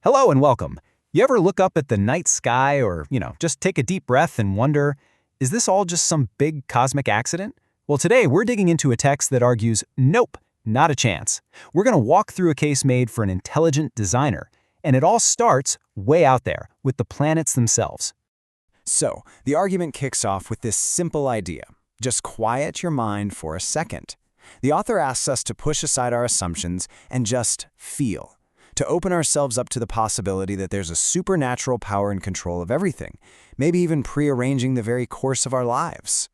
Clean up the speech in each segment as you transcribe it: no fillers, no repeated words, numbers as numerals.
Hello and welcome. You ever look up at the night sky or, just take a deep breath and wonder, is this all just some big cosmic accident? Well, today we're digging into a text that argues, nope, not a chance. We're going to walk through a case made for an intelligent designer, and it all starts way out there with the planets themselves. So, the argument kicks off with this simple idea. Just quiet your mind for a second. The author asks us to push aside our assumptions and just feel, to open ourselves up to the possibility that there's a supernatural power in control of everything, maybe even prearranging the very course of our lives.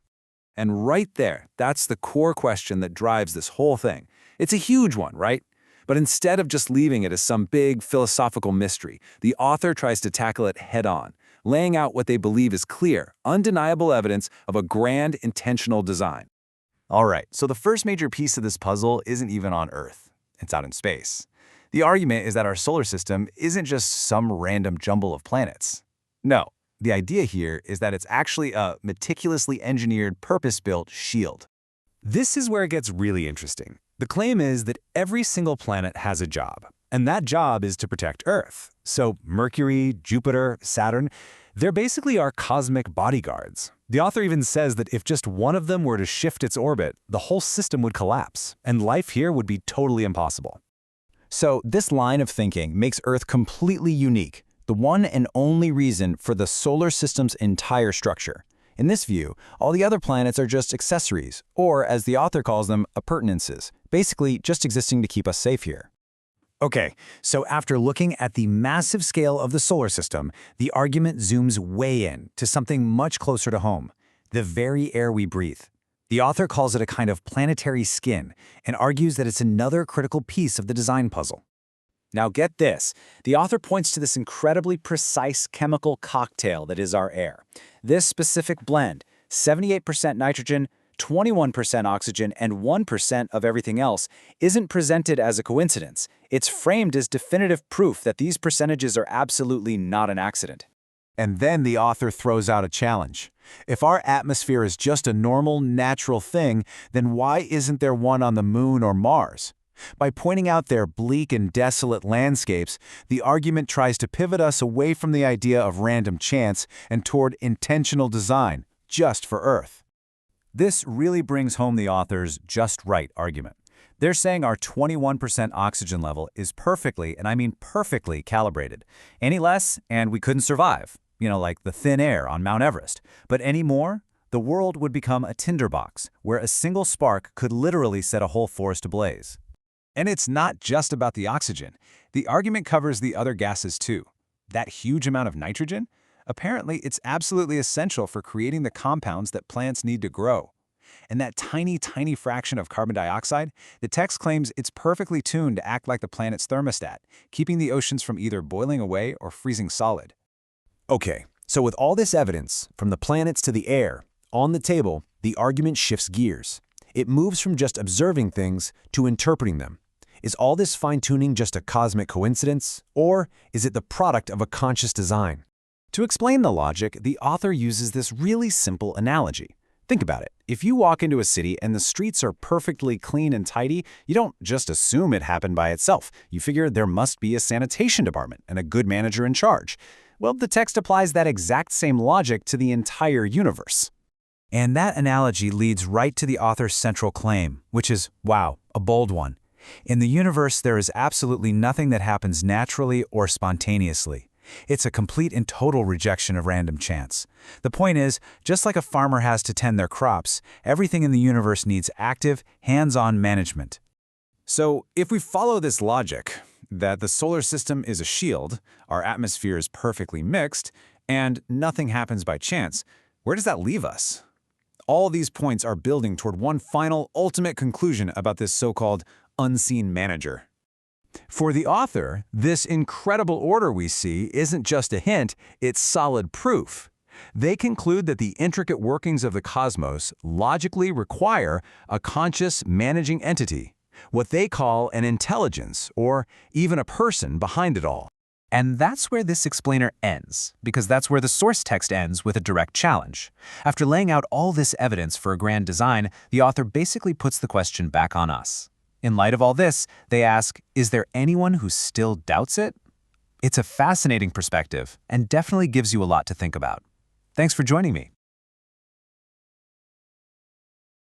And right there, that's the core question that drives this whole thing. It's a huge one, right? But instead of just leaving it as some big philosophical mystery, the author tries to tackle it head-on, laying out what they believe is clear, undeniable evidence of a grand, intentional design. All right, so the first major piece of this puzzle isn't even on Earth. It's out in space. The argument is that our solar system isn't just some random jumble of planets. No, the idea here is that it's actually a meticulously engineered, purpose-built shield. This is where it gets really interesting. The claim is that every single planet has a job, and that job is to protect Earth. So Mercury, Jupiter, Saturn, they're basically our cosmic bodyguards. The author even says that if just one of them were to shift its orbit, the whole system would collapse, and life here would be totally impossible. So this line of thinking makes Earth completely unique, the one and only reason for the solar system's entire structure. In this view, all the other planets are just accessories, or as the author calls them, appurtenances, basically just existing to keep us safe here. Okay, so after looking at the massive scale of the solar system, the argument zooms way in to something much closer to home, the very air we breathe. The author calls it a kind of planetary skin and argues that it's another critical piece of the design puzzle. Now get this, the author points to this incredibly precise chemical cocktail that is our air. This specific blend, 78% nitrogen, 21% oxygen, and 1% of everything else, isn't presented as a coincidence. It's framed as definitive proof that these percentages are absolutely not an accident. And then the author throws out a challenge. If our atmosphere is just a normal, natural thing, then why isn't there one on the Moon or Mars? By pointing out their bleak and desolate landscapes, the argument tries to pivot us away from the idea of random chance and toward intentional design, just for Earth. This really brings home the author's just right argument. They're saying our 21% oxygen level is perfectly, and I mean perfectly, calibrated. Any less, and we couldn't survive, like the thin air on Mount Everest. But any more, the world would become a tinderbox, where a single spark could literally set a whole forest ablaze. And it's not just about the oxygen. The argument covers the other gases too. That huge amount of nitrogen? Apparently, it's absolutely essential for creating the compounds that plants need to grow. And that tiny, tiny fraction of carbon dioxide, the text claims it's perfectly tuned to act like the planet's thermostat, keeping the oceans from either boiling away or freezing solid. Okay, so with all this evidence, from the planets to the air, on the table, the argument shifts gears. It moves from just observing things to interpreting them. Is all this fine-tuning just a cosmic coincidence, or is it the product of a conscious design? To explain the logic, the author uses this really simple analogy. Think about it. If you walk into a city and the streets are perfectly clean and tidy, you don't just assume it happened by itself. You figure there must be a sanitation department and a good manager in charge. Well, the text applies that exact same logic to the entire universe. And that analogy leads right to the author's central claim, which is, wow, a bold one. In the universe, there is absolutely nothing that happens naturally or spontaneously. It's a complete and total rejection of random chance. The point is, just like a farmer has to tend their crops, everything in the universe needs active, hands-on management. So, if we follow this logic, that the solar system is a shield, our atmosphere is perfectly mixed, and nothing happens by chance, where does that leave us? All these points are building toward one final, ultimate conclusion about this so-called unseen manager. For the author, this incredible order we see isn't just a hint, it's solid proof. They conclude that the intricate workings of the cosmos logically require a conscious managing entity, what they call an intelligence, or even a person behind it all. And that's where this explainer ends, because that's where the source text ends with a direct challenge. After laying out all this evidence for a grand design, the author basically puts the question back on us. In light of all this, they ask, is there anyone who still doubts it? It's a fascinating perspective and definitely gives you a lot to think about. Thanks for joining me.